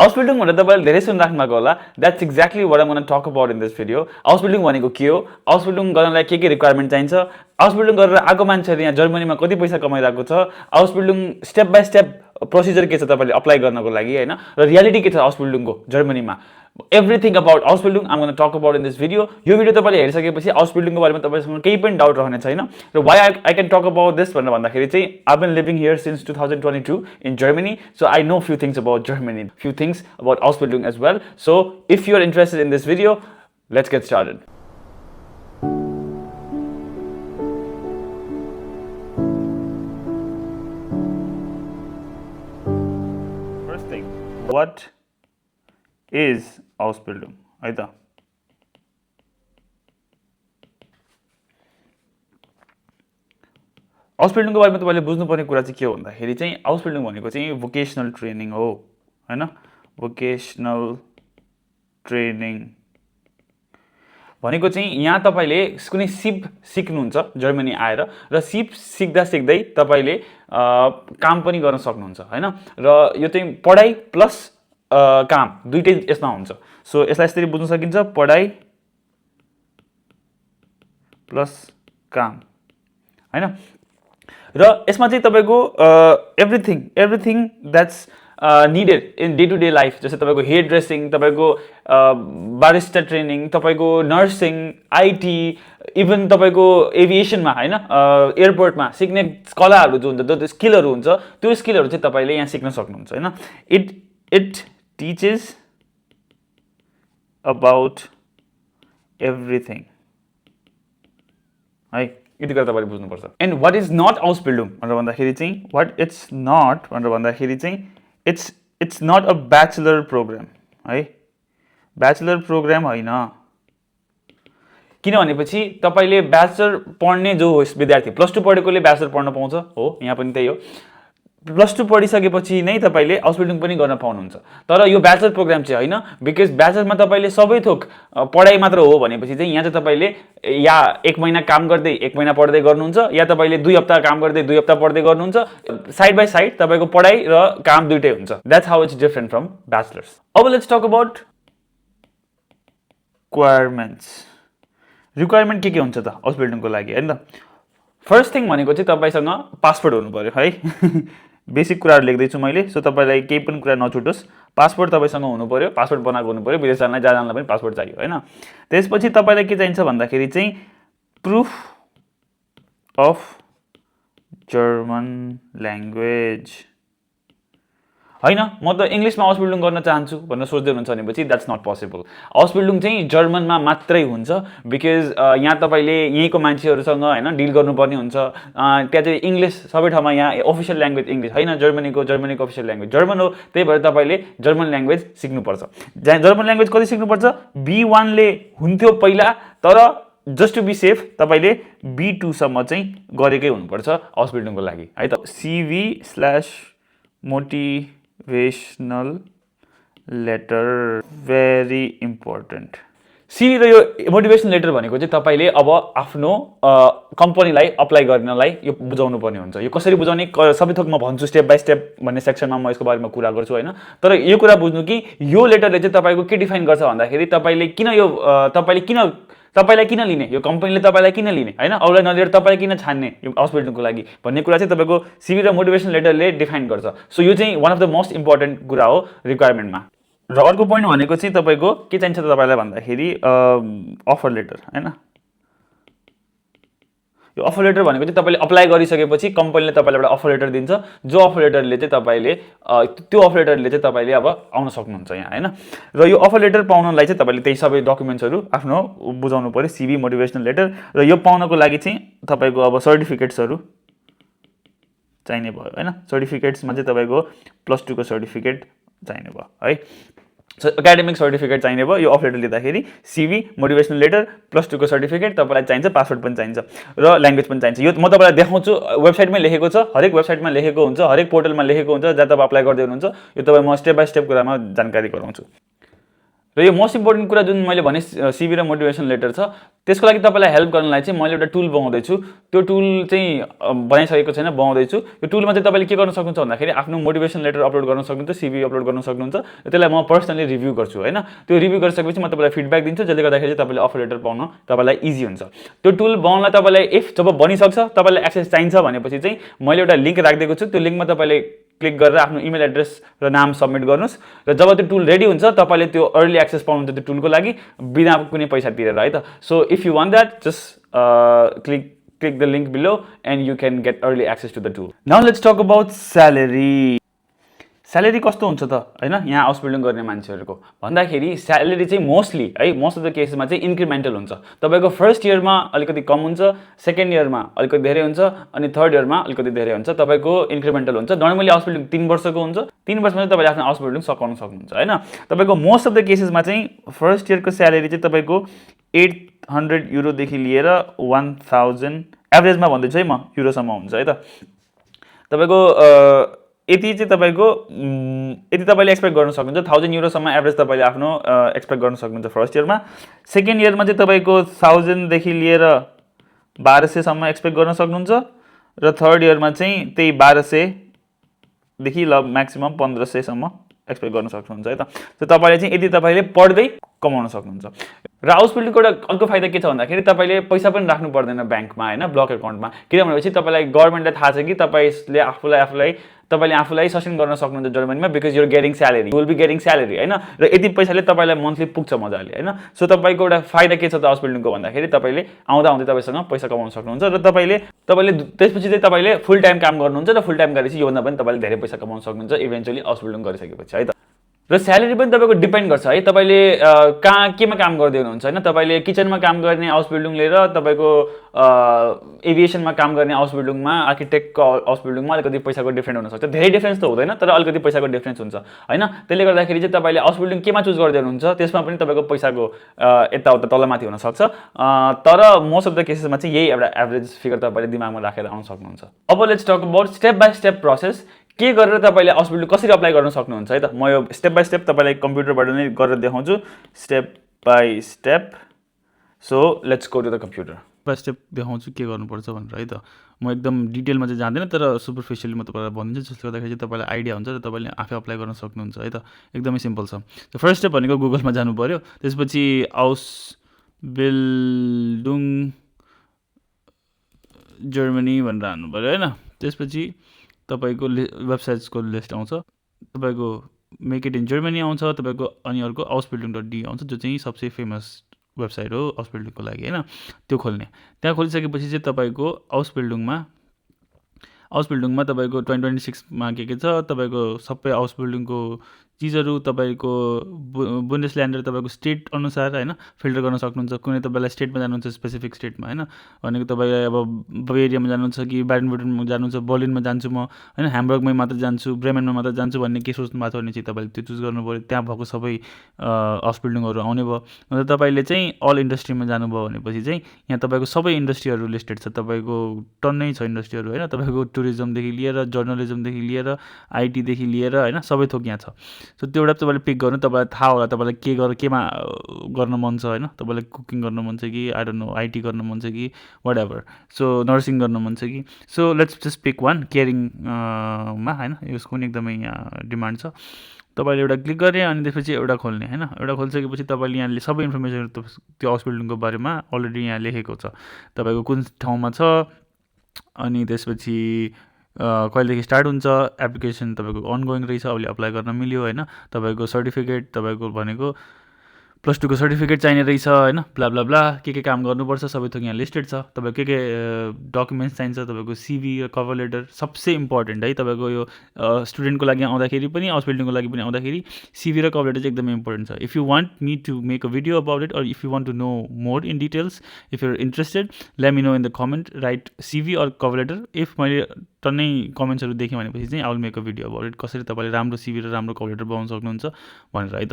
House building भनेर तपाईले धेरै सुनिराख्नु भएको होला that's exactly what I'm gonna talk about in this video house building भनेको के हो हाउस बिल्डिङ गर्नलाई के रिक्वायरमेन्ट चाहिन्छ हाउस बिल्डिङ गरेर आएको मान्छेहरु यहाँ जर्मनीमा कति पैसा कमाइरहेको छ house building step by step procedure के छ तपाईले अप्लाई गर्नको लागि हैन र रियालिटी के छ house बिल्डिङको जर्मनीमा everything about house building I'm going to talk about in this video यो भिडियो तपाईले हेरिसकेपछि हाउस बिल्डिङको बारेमा तपाईसँग केही पनि डाउट रहने छैन र why I can talk about this भनेर भन्दाखेरि चाहिँ I've been living here since 2022 in Germany so I know few things about Germany few things about house building as well so if you are interested in this video let's get started first thing what is house building है त house बिल्डिङको बारेमा तपाईले बुझ्नुपर्ने कुरा चाहिँ के हो भन्दाखेरि चाहिँ हाउस बिल्डिङ भनेको चाहिँ भोकेशनल ट्रेनिङ हो हैन भोकेशनल ट्रेनिङ भनेको चाहिँ यहाँ तपाईले कुनै सिप सिक्नुहुन्छ जर्मनी आएर र सिप सिक्दा सिक्दै तपाईले काम पनि गर्न सक्नुहुन्छ हैन र यो चाहिँ पढाइ प्लस काम दुईटै यसमा हुन्छ सो यसलाई यसरी बुझ्न सकिन्छ पढाइ प्लस काम हैन र यसमा चाहिँ तपाईको everything that's needed in day to day life जस्तै तपाईको हेयर ड्रेसिङ तपाईको बारिस्टा ट्रेनिङ तपाईको नर्सिङ आईटी इभन तपाईको एभिएसनमा हैन एयरपोर्टमा सिक्ने कलाहरु जो हुन्छ त्यो स्किलहरु हुन्छ त्यो स्किलहरु चाहिँ तपाईले यहाँ सिक्न सक्नुहुन्छ हैन it teaches about everything है यति कुरा तपाईले बुझ्नुपर्छ and what is not house building भनेर भन्दाखेरि चाहिँ व्हाट इट्स नट भनेर भन्दाखेरि चाहिँ it's not a bachelor program है ब्याचलर प्रोग्राम हैन किन भनेपछि तपाईले ब्याचलर पढ्ने जो विद्यार्थी प्लस 2 पढेकोले ब्याचलर पढ्न पाउँछ हो यहाँ पनि त्यही हो प्लस 2 पढिसकेपछि नै तपाईले हाउस बिल्डिङ पनि गर्न पाउनुहुन्छ तर यो ब्याचलर प्रोग्राम चाहिँ हैन बिकज ब्याचलरमा तपाईले सबै थोक पढाइ मात्र हो भनेपछि चाहिँ यहाँ चाहिँ तपाईले या 1 महिना काम गर्दै 1 महिना पढ्दै गर्नुहुन्छ या तपाईले 2 हप्ता काम गर्दै 2 हप्ता पढ्दै गर्नुहुन्छ साइड बाइ साइड तपाईको पढाइ र काम दुईटै हुन्छ that's how it's different from bachelors अब लेट्स टक अबाउट रिक्वायरमेन्ट के हुन्छ त हाउस बिल्डिङको लागि हैन त फर्स्ट थिङ भनेको चाहिँ तपाईसँग पासपोर्ट हुनु पर्यो है बेसिक कुराहरु लेख्दै छु मैले सो तपाईलाई केही पनि कुरा नछुटोस् पासपोर्ट तपाईसँग हुनु पर्यो पासपोर्ट बनाएको हुनु पर्यो विदेश जानलाई पनि पासपोर्ट चाहियो हैन त्यसपछि तपाईलाई के चाहिन्छ भन्दाखेरि चाहिँ प्रुफ अफ जर्मन ल्याङ्ग्वेज हैन म त इंग्लिशमा हाउस बिल्डिङ गर्न चाहन्छु भनेर सोच्दै हुनुहुन्छ भनेपछि that's not possible house building चाहिँ जर्मनमा मात्रै हुन्छ बिकज यहाँ तपाईले यहीँको मान्छेहरुसँग हैन डिल गर्नुपर्ने हुन्छ त्यहाँ चाहिँ इंग्लिश सबै ठाउँमा यहाँ अफिसियल ल्याङ्ग्वेज इंग्लिश हैन जर्मनीको अफिसियल ल्याङ्ग्वेज जर्मन हो त्यही भएर तपाईले जर्मन ल्याङ्ग्वेज सिक्नु पर्छ जर्मन ल्याङ्ग्वेज कति सिक्नु पर्छ B1 ले हुन्थ्यो पहिला तर जस्ट टु बी सेफ तपाईले B2 सम्म चाहिँ गरेकै हुनुपर्छ हाउस बिल्डिङको लागि है त CV/motivational letter very important CV र यो मोटिभेशनल लेटर भनेको चाहिँ तपाईले अब आफ्नो कम्पनीलाई अप्लाई गर्नलाई यो बुझाउनु पर्ने हुन्छ यो कसरी बुझाउने सबै थोक म भन्छु स्टेप बाइ स्टेप भन्ने सेक्सनमा म यसको बारेमा कुरा गर्छु हैन तर यो कुरा बुझ्नु कि यो लेटरले चाहिँ तपाईको के डिफाइन गर्छ भन्दाखेरि तपाईले किन यो तपाईलाई किन लिने यो कम्पनीले तपाईलाई किन लिने हैन अरूलाई नलिएर तपाईलाई किन छान्ने यो हाउस बिल्डिङको लागि भन्ने कुरा चाहिँ तपाईको CV र मोटिभेशनल लेटरले डिफाइन गर्छ सो यो चाहिँ one of the most important कुरा हो रिक्वायरमेन्टमा र अर्को पोइन्ट भनेको चाहिँ तपाईको के चाहिन्छ त तपाईलाई भन्दाखेरि अफर लेटर हैन यो अफर लेटर भनेको चाहिँ तपाईले अप्लाई गरिसकेपछि कम्पनीले तपाईलाई एउटा अफर लेटर दिन्छ जो अफर लेटरले चाहिँ तपाईले त्यो अफर लेटरले चाहिँ तपाईले अब आउन सक्नुहुन्छ यहाँ हैन र यो अफर लेटर पाउनलाई चाहिँ तपाईले त्यही सबै डकुमेन्ट्सहरु आफ्नो बुझाउनु पर्यो CV मोटिभेशनल लेटर र यो पाउनको लागि चाहिँ तपाईको अब सर्टिफिकेट्सहरु चाहिने भयो हैन सर्टिफिकेट्समा चाहिँ तपाईको +2 को सर्टिफिकेट चाहिने भयो है एकाडेमिक सर्टिफिकेट चाहिने भयो यो अफ लेटर लिँदाखेरि CV मोटिभेशनल लेटर +2 को सर्टिफिकेट तपाईलाई चाहिन्छ पासपोर्ट पनि चाहिन्छ र ल्याङ्ग्वेज पनि चाहिन्छ यो म तपाईलाई देखाउँछु वेबसाइटमै लेखेको छ हरेक वेबसाइटमा लेखेको हुन्छ हरेक पोर्टलमा लेखेको हुन्छ जहाँ तपाईं अप्लाई गर्दै हुनुहुन्छ यो तपाई म स्टेप बाइ स्टेप कुरामा जानकारी गराउँछु र यो मोस्ट इम्पोर्टेन्ट कुरा जुन मैले भने सिभी र मोटिभेसन लेटर छ त्यसको लागि तपाईँलाई हेल्प गर्नलाई चाहिँ मैले एउटा टुल बनाउँदैछु। त्यो टुल चाहिँ बनाइसकेको छैन, बनाउँदैछु। यो टुलमा चाहिँ तपाईँले के गर्न सक्नुहुन्छ भन्दाखेरि आफ्नो मोटिभेसन लेटर अपलोड गर्न सक्नुहुन्छ, सिभी अपलोड गर्न सक्नुहुन्छ। त्यसलाई म पर्सनली रिभ्यू गर्छु होइन। त्यो रिभ्यू गरिसकेपछि म तपाईँलाई फिडब्याक दिन्छु, जसले गर्दाखेरि चाहिँ तपाईँले अफर लेटर पाउन तपाईँलाई इजी हुन्छ। त्यो टुल बनाउनलाई तपाईँलाई जब बनिसक्छ तपाईँलाई एक्सेस चाहिन्छ भनेपछि चाहिँ मैले एउटा लिङ्क राखिदिएको छु। त्यो लिङ्कमा तपाईँले क्लिक गरेर आफ्नो इमेल एड्रेस र नाम सबमिट गर्नुहोस् र जब त्यो टुल रेडी हुन्छ तपाईँले त्यो अर्ली एक्सेस पाउनुहुन्छ त्यो टुलको लागि बिना कुनै पैसा तिरेर है त। So if you want that just click the link below and you can get early access to the tool. Now let's talk about salary. Salary कस्तो हुन्छ त हैन यहाँ हाउस बिल्डिङ गर्ने मान्छेहरुको भन्दाखेरि स्यालेरी चाहिँ मोस्टली है मोस्ट अफ द केसेसमा चाहिँ इन्क्रिमेन्टल हुन्छ। तपाईको फर्स्ट इयरमा अलिकति कम हुन्छ, सेकेन्ड इयरमा अलिकति धेरै हुन्छ अनि थर्ड इयरमा अलिकति धेरै हुन्छ। तपाईको इन्क्रिमेन्टल हुन्छ। नर्मली हाउस बिल्डिङ 3 वर्षको हुन्छ। 3 वर्षमा चाहिँ तपाईले आफ्नो हाउस बिल्डिङ सकाउन सक्नुहुन्छ हैन। तपाईको मोस्ट अफ द केसेसमा चाहिँ फर्स्ट इयरको स्यालेरी चाहिँ तपाईको 800 युरो देखि लिएर 1000 एभरेजमा भन्दैछु है म युरोसम्म हुन्छ है त। तपाईको यति चाहिँ तपाईको यति तपाईले एक्सपेक्ट गर्न सक्नुहुन्छ। 1000 युरोसम्म एभरेज तपाईले आफ्नो एक्सपेक्ट गर्न सक्नुहुन्छ फर्स्ट इयरमा। सेकेन्ड इयरमा चाहिँ तपाईको 1000 देखि लिएर 1200 सम्म एक्सपेक्ट गर्न सक्नुहुन्छ र थर्ड इयरमा चाहिँ त्यही 1200 देखि ल म्याक्सिमम 1500 सम्म एक्सपेक्ट गर्न सक्नुहुन्छ है त। सो तपाईले चाहिँ यदि तपाईले पढ्दै कमाउन सक्नुहुन्छ। र हाउस बिल्डिङको एउटा अर्को फाइदा के छ भन्दाखेरि तपाईले पैसा पनि राख्नु पर्दैन ब्याङ्कमा हैन, ब्लक एकाउन्टमा। किनभनेपछि तपाईलाई गभर्नमेन्टले थाहा छ कि तपाईले आफूलाई सस्टेन गर्न सक्नुहुन्छ जर्मनीमा because you are getting salary, you will be getting salary हैन। र यति पैसाले तपाईलाई मन्थली पुग्छ मजाले हैन। सो तपाईको एउटा फाइदा के छ त हाउस बिल्डिङको भन्दाखेरि तपाईले आउँदै तपाईसँग पैसा कमाउन सक्नुहुन्छ र तपाईले त्यसपछि चाहिँ तपाईले फुल टाइम काम गर्नुहुन्छ र फुल टाइम गरेपछि योभन्दा पनि तपाईले धेरै पैसा कमाउन सक्नुहुन्छ इभेन्चुअली हाउस बिल्डिङ गरिसकेपछि है त। र स्यालेरी पनि तपाईको डिपेन्ड गर्छ है। तपाईले केमा काम गर्दै हुनुहुन्छ हैन। तपाईले किचनमा काम गर्ने हाउस बिल्डिङ लिएर तपाईको एभिएसनमा काम गर्ने हाउस बिल्डिङमा, आर्किटेक्टको हाउस बिल्डिङमा अलिकति पैसाको डिफरेन्ट हुन सक्छ। धेरै डिफरेन्स त हुँदैन तर अलिकति पैसाको डिफरेन्स हुन्छ हैन। त्यसले गर्दाखेरि चाहिँ तपाईले हाउस बिल्डिङ केमा चुज गर्दै हुनुहुन्छ त्यसमा पनि तपाईको पैसाको यताउता तलमाथि हुन सक्छ। तर मोस्ट अफ द केसेसमा चाहिँ यही एउटा एभरेज फिगर तपाईले दिमागमा राखेर आउन सक्नुहुन्छ। अब let's talk about step by step process. के गरेर तपाईले हाउस बिल्डिङ कसरी अप्लाई गर्न सक्नुहुन्छ है त। म यो स्टेप बाइ स्टेप तपाईलाई कम्प्युटरबाट नै गरेर देखाउँछु step by step. So let's go to the computer. By step देखाउँछु के गर्नुपर्छ भनेर है त। म एकदम डिटेलमा चाहिँ जाँदैन तर सुपरफिसियली म तपाईँलाई भनिदिन्छु जसले गर्दाखेरि चाहिँ तपाईँलाई आइडिया हुन्छ र तपाईँले आफै अप्लाई गर्न सक्नुहुन्छ है त। एकदमै सिम्पल छ। फर्स्ट स्टेप भनेको गुगलमा जानु पर्यो। त्यसपछि हाउस बिल्डिङ जर्मनी भनेर हान्नु पर्यो हैन। त्यसपछि तपाईको वेबसाइट्सको लिस्ट आउँछ। तपाईको मेक इट इन जर्मनी आउँछ तपाईको अनि अर्को हाउस बिल्डिङ .de आउँछ जो चाहिँ सबसे फेमस वेबसाइट हो हाउस बिल्डिङको लागि हैन। त्यो खोल्ने। त्यहाँ खोलिसकेपछि चाहिँ तपाईको हाउस बिल्डिङमा तपाईको 2026 मा के छ तपाईको सबै हाउस बिल्डिङको चिजहरू तपाईको बुन्डेसल्यान्डर तपाईको स्टेट अनुसार हैन फिल्टर गर्न सक्नुहुन्छ। कुनै तपाईलाई स्टेटमा जानुहुन्छ स्पेसिफिक स्टेटमा हैन। भनेको तपाईलाई अब बभेरियामा जानुहुन्छ कि बाडेन-वुर्टेनमा जानुहुन्छ, बर्लिनमा जान्छु म हैन, ह्याम्बर्गमै मात्र जान्छु, ब्रेमेनमा मात्र जान्छु भन्ने के सोच्नु भएको छ भने चाहिँ तपाईले त्यो चुज गर्नु पर्यो। त्यहाँ भएको सबै हाउस बिल्डिङहरू आउने भयो। अन्त तपाईले चाहिँ अल इन्डस्ट्रीमा जानुभयो भनेपछि चाहिँ यहाँ तपाईको सबै इन्डस्ट्रीहरू लिस्टेड छ। तपाईको टन्नै छ इन्डस्ट्रीहरू हैन। तपाईको टुरिज्मदेखि लिएर जर्नलिज्मदेखि लिएर आइटीदेखि लिएर हैन सबै थोक यहाँ छ। सो त्यो एउटा तपाईले पिक गर्नु। तपाईलाई थाहा होला तपाईलाई केमा गर्न मन छ हैन। तपाईलाई कुकिङ गर्न मन छ कि आई डोन्ट नो आइटी गर्न मन छ कि व्हाटएभर। सो नर्सिङ गर्न मन छ कि। So let's just pick one caring मा हैन। यसको पनि एकदमै यहाँ डिमान्ड छ। तपाईले एउटा क्लिक गरे अनि त्यसपछि एउटा खोल्ने हैन। एउटा खोलिसकेपछि तपाईले यहाँले सबै इन्फर्मेसन त्यो हाउस बिल्डिङको बारेमा अलरेडी यहाँ लेखेको छ। तपाईको कुन ठाउँमा छ अनि त्यसपछि कहिलेदेखि स्टार्ट हुन्छ, एप्लिकेसन तपाईको अनगोइङ रहेछ, अहिले अप्लाई गर्न मिल्यो हैन। तपाईको सर्टिफिकेट तपाईको भनेको +2 को सर्टिफिकेट चाहिने रहेछ हैन, ब्ला ब्ला ब्ला के काम गर्नुपर्छ सबै थोक यहाँ लिस्टेड छ। तपाईको के डकुमेन्ट्स चाहिन्छ तपाईको सिभी र कभर लेटर सबसे इम्पोर्टेन्ट है। तपाईको यो स्टुडेन्टको लागि आउँदाखेरि पनि हाउस बिल्डिङको लागि पनि आउँदाखेरि सिभी र कभर लेटर चाहिँ एकदमै इम्पोर्टेन्ट छ। If you want me to make a video about it or if you want to know more in details, if you're interested, let me know in the comment, write CV or cover letter। if मैले टन्नै कमेन्ट्सहरू देख्यो भनेपछि चाहिँ I will make a video about it, कसरी तपाईँले राम्रो CV र राम्रो कभर लेटर बनाउन सक्नुहुन्छ भनेर है त।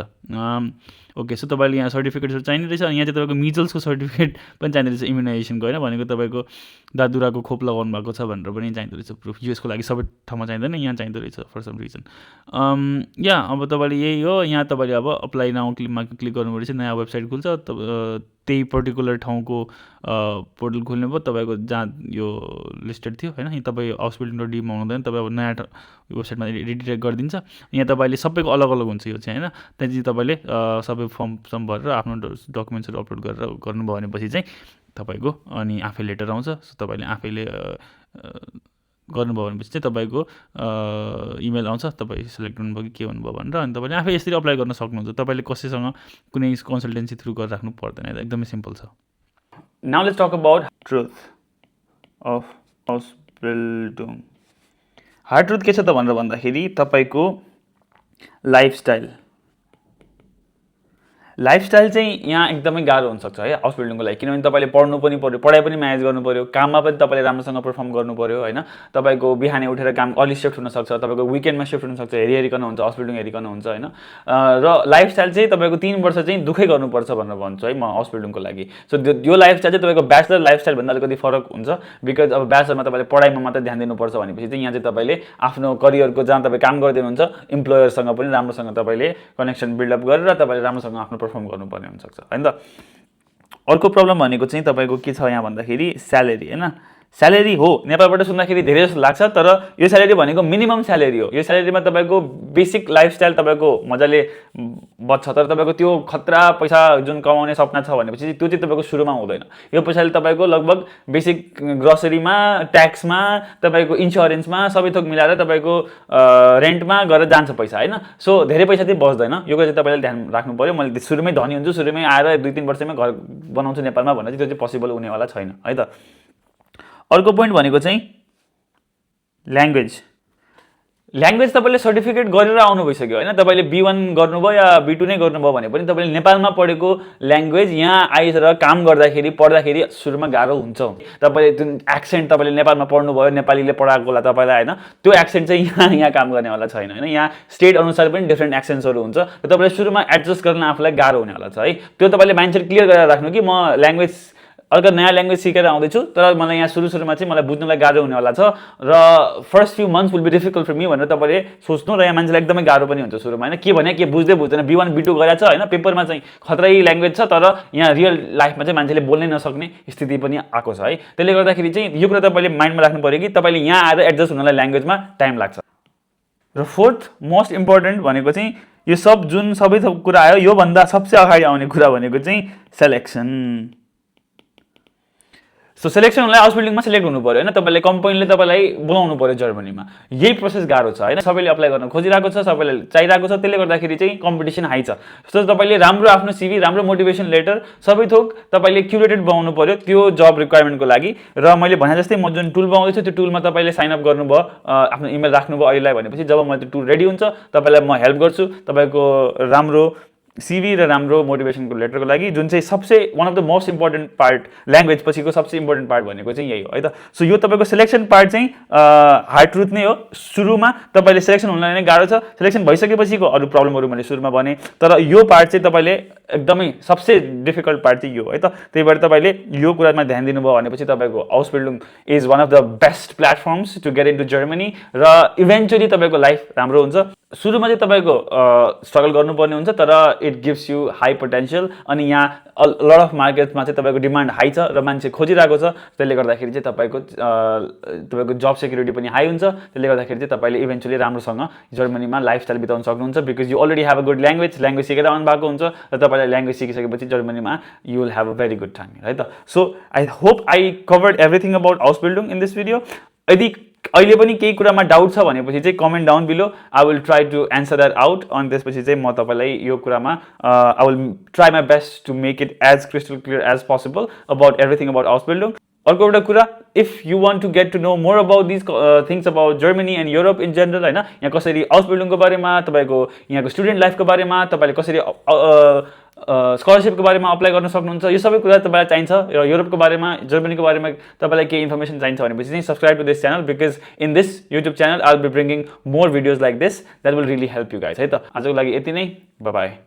ओके, सो तपाईँले यहाँ सर्टिफिकेटहरू चाहिने रहेछ। अनि यहाँ चाहिँ तपाईँको मिजल्सको सर्टिफिकेट पनि चाहिने रहेछ, इम्युनाइजेसनको होइन, भनेको तपाईँको दादुराको खोप लगाउनु भएको छ भनेर पनि चाहिँदो रहेछ प्रुफ। युएसको लागि सबै ठाउँमा चाहिँदैन, यहाँ चाहिँदो रहेछ फर सम रिजन। या अब तपाईँले यही हो, यहाँ तपाईँले अब अप्लाई नाउ क्लिक गर्नुभयो रहेछ, नयाँ वेबसाइट खुल्छ। त्यही पर्टिकुलर ठाउँको पोर्टल खोल्नु भयो तपाईँको जहाँ यो लिस्टेड थियो होइन। तपाईँ हाउसबिल्डिङ.डीमा हुँदैन, तपाईँ अब नयाँ वेबसाइटमा रिडिरेक्ट गरिदिन्छ। यहाँ तपाईँले सबैको अलग अलग हुन्छ यो चाहिँ होइन। त्यहाँदेखि तपाईँले सबै फर्म भरेर आफ्नो डकुमेन्ट्सहरू अपलोड गरेर गर्नुभयो भनेपछि चाहिँ तपाईँको अनि आफै लेटर आउँछ। सो तपाईँले आफैले गर्नुभयो भनेपछि चाहिँ तपाईँको इमेल आउँछ, तपाईँ सेलेक्ट हुनुभयो कि के हुनुभयो भनेर। अनि तपाईँले आफै यसरी अप्लाई गर्न सक्नुहुन्छ। तपाईँले कसैसँग कुनै कन्सल्टेन्सी थ्रु गरेर राख्नु पर्दैन, एकदमै सिम्पल छ। Now let's talk about truth of house building. Hard truth के छ त भनेर भन्दाखेरि तपाईँको लाइफस्टाइल चाहिँ यहाँ एकदमै गाह्रो हुनसक्छ है हाउस बिल्डिङको लागि, किनभने तपाईँले पढ्नु पनि पऱ्यो, पढाइ पनि म्यानेज गर्नु पऱ्यो, काममा पनि तपाईँले राम्रोसँग पर्फर्म गर्नु पऱ्यो होइन। तपाईँको बिहानै उठेर काम अर्ली सिफ्ट हुनसक्छ, तपाईँको विकेन्डमा सिफ्ट हुनसक्छ, हेरिकन हुन्छ, हाउस बिल्डिङ हेरिकन हुन्छ होइन। र लाइफस्टाइल चाहिँ तपाईँको 3 वर्ष चाहिँ दुःखै गर्नुपर्छ भनेर भन्छु है म हाउस बिल्डिङको लागि। सो यो लाइफस्टाइल चाहिँ तपाईँको ब्याचलर लाइफस्टाइलभन्दा अलिकति फरक हुन्छ, बिकज अब ब्याचलरमा तपाईँले पढाइमा मात्रै ध्यान दिनुपर्छ भनेपछि चाहिँ यहाँ चाहिँ तपाईँले आफ्नो करियरको जहाँ तपाईँ काम गर्दै हुनुहुन्छ इम्प्लोयरसँग पनि राम्रोसँग तपाईँले कनेक्सन बिल्डअप गरेर तपाईँले राम्रोसँग आफ्नो पर्फर्म गर्नुपर्ने हुनसक्छ होइन त। अर्को प्रब्लम भनेको चाहिँ तपाईँको के छ यहाँ भन्दाखेरि स्यालेरी होइन। स्यालेरी हो नेपालबाट सुन्दाखेरि धेरै जस्तो लाग्छ, तर यो स्यालेरी भनेको मिनिमम स्यालेरी हो। यो स्यालेरीमा तपाईँको बेसिक लाइफस्टाइल तपाईँको मजाले बच्छ, तर तपाईँको त्यो खतरा पैसा जुन कमाउने सपना छ भनेपछि त्यो चाहिँ तपाईँको सुरुमा हुँदैन। यो पैसाले तपाईँको लगभग बेसिक ग्रोसरीमा, ट्याक्समा, तपाईँको इन्सुरेन्समा सबै थोक मिलाएर तपाईँको रेन्टमा गएर जान्छ पैसा होइन। सो धेरै पैसा चाहिँ बच्दैन, यो चाहिँ तपाईँले ध्यान राख्नु पऱ्यो। मैले सुरुमै धनी हुन्छु, सुरुमै आएर 2-3 वर्षमै घर बनाउँछु नेपालमा भन्दा चाहिँ त्यो चाहिँ पोसिबल हुनेवाला छैन है त। अर्को पोइन्ट भनेको चाहिँ ल्याङ्ग्वेज तपाईँले सर्टिफिकेट गरेर आउनु भइसक्यो होइन। तपाईँले B1 गर्नुभयो या B2 नै गर्नुभयो भने पनि तपाईँले नेपालमा पढेको ल्याङ्ग्वेज यहाँ आइसकेर काम गर्दाखेरि पढ्दाखेरि सुरुमा गाह्रो हुन्छ। तपाईँले जुन एक्सेन्ट तपाईँले नेपालमा पढ्नुभयो, नेपालीले पढाएको होला तपाईँलाई होइन, त्यो एक्सेन्ट चाहिँ यहाँ काम गर्नेवाला छैन होइन। यहाँ स्टेट अनुसार पनि डिफ्रेन्ट एक्सेन्ट्सहरू हुन्छ, र तपाईँले सुरुमा एडजस्ट गर्न आफूलाई गाह्रो हुनेवाला छ है। त्यो तपाईँले माइन्डसेट क्लियर गरेर राख्नु कि म ल्याङ्ग्वेज अर्को नयाँ ल्याङ्ग्वेज सिकेर आउँदैछु, तर मलाई यहाँ सुरुमा चाहिँ मलाई बुझ्नलाई गाह्रो हुनेवाला छ र first few months will be difficult for me भनेर तपाईँले सोच्नु। र यहाँ मान्छेलाई एकदमै गाह्रो पनि हुन्छ सुरुमा होइन, के भने के बुझ्दै बुझ्दैन। B1 B2 गरेछ होइन, पेपरमा चाहिँ खतरै ल्याङ्ग्वेज छ, तर यहाँ रियल लाइफमा चाहिँ मान्छेले बोल्नै नसक्ने स्थिति पनि आएको छ है। त्यसले गर्दाखेरि चाहिँ यो कुरा तपाईँले माइन्डमा राख्नु पऱ्यो कि तपाईँले यहाँ आएर एडजस्ट हुनलाई ल्याङ्ग्वेजमा टाइम लाग्छ। र फोर्थ मोस्ट इम्पोर्टेन्ट भनेको चाहिँ यो सबै थोक कुरा आयो, योभन्दा सबसे अगाडि आउने कुरा भनेको चाहिँ सेलेक्सन। सो सेलेक्सन हुनलाई हाउस बिल्डिङमा सेलेक्ट हुनु पऱ्यो होइन। तपाईँले कम्पनीले तपाईँलाई बोलाउनु पऱ्यो जर्मनीमा, यही प्रोसेस गाह्रो छ होइन। सबैले अप्लाई गर्न खोजिरहेको छ, सबैले चाहिरहेको छ, त्यसले गर्दाखेरि चाहिँ कम्पिटिसन हाई छ। सो तपाईँले राम्रो आफ्नो सिभी, राम्रो मोटिभेसन लेटर सबै थोक तपाईँले क्युरेटेड बनाउनु पऱ्यो त्यो जब रिक्वायरमेन्टको लागि। र मैले भने जस्तै म जुन टुल बनाउँदैछु त्यो टुलमा तपाईँले साइनअप गर्नुभयो, आफ्नो इमेल राख्नुभयो अहिलेलाई भनेपछि जब म त्यो टुल रेडी हुन्छ तपाईँलाई म हेल्प गर्छु तपाईँको राम्रो सिभी र राम्रो मोटिभेसनको लेटरको लागि, जुन चाहिँ सबसे one of the most important part, language पछिको सबसे इम्पोर्टेन्ट पार्ट भनेको चाहिँ यही हो है त। सो यो तपाईँको सेलेक्सन पार्ट चाहिँ हार्ड ट्रुथ नै हो। सुरुमा तपाईँले सेलेक्सन हुनलाई नै गाह्रो छ, सेलेक्सन भइसकेपछिको अरू प्रब्लमहरू मैले सुरुमा भने, तर यो पार्ट चाहिँ तपाईँले एकदमै सबसे डिफिकल्ट पार्ट चाहिँ यो है त। त्यही भएर तपाईँले यो कुरामा ध्यान दिनुभयो भनेपछि तपाईँको house building is one of the best platforms to get into Germany, र इभेन्चुली तपाईँको लाइफ राम्रो हुन्छ। सुरुमा चाहिँ तपाईँको स्ट्रगल गर्नुपर्ने हुन्छ, तर it gives you high potential. अनि यहाँ लट अफ मार्केटमा चाहिँ तपाईँको डिमान्ड हाई छ र मान्छे खोजिरहेको छ, त्यसले गर्दाखेरि चाहिँ तपाईँको जब सेक्युरिटी पनि हाई हुन्छ। त्यसले गर्दाखेरि चाहिँ तपाईँले इभेन्चुली राम्रोसँग जर्मनीमा लाइफस्टाइल बिताउन सक्नुहुन्छ, because you already have a good language सिकेर आउनु भएको हुन्छ, र तपाईँलाई ल्याङ्ग्वेज सिकिसकेपछि जर्मनीमा you will have a very good time है त। So I hope I covered everything about house building in this video. यदि अहिले पनि केही कुरामा डाउट छ भनेपछि चाहिँ comment down below, I will try to answer that out. अनि त्यसपछि चाहिँ म तपाईँलाई यो कुरामा I will try my best to make it as crystal clear as possible about everything about house building. अर्को एउटा कुरा, if you want to get to know more about this things about Germany and Europe in general होइन, यहाँ कसरी house बिल्डिङको बारेमा, तपाईँको यहाँको student लाइफको बारेमा, तपाईँले कसरी स्कलरसिपको बारेमा अप्लाई गर्न सक्नुहुन्छ। यो सबै कुरा तपाईँलाई चाहिन्छ र युरोपको बारेमा जर्मनीको बारेमा तपाईँलाई केही इन्फर्मेसन चाहिन्छ भनेपछि चाहिँ subscribe to this channel because in this YouTube channel I will be bringing more videos like this that will really help you guys है त। आजको लागि यति नै, बाई बाई।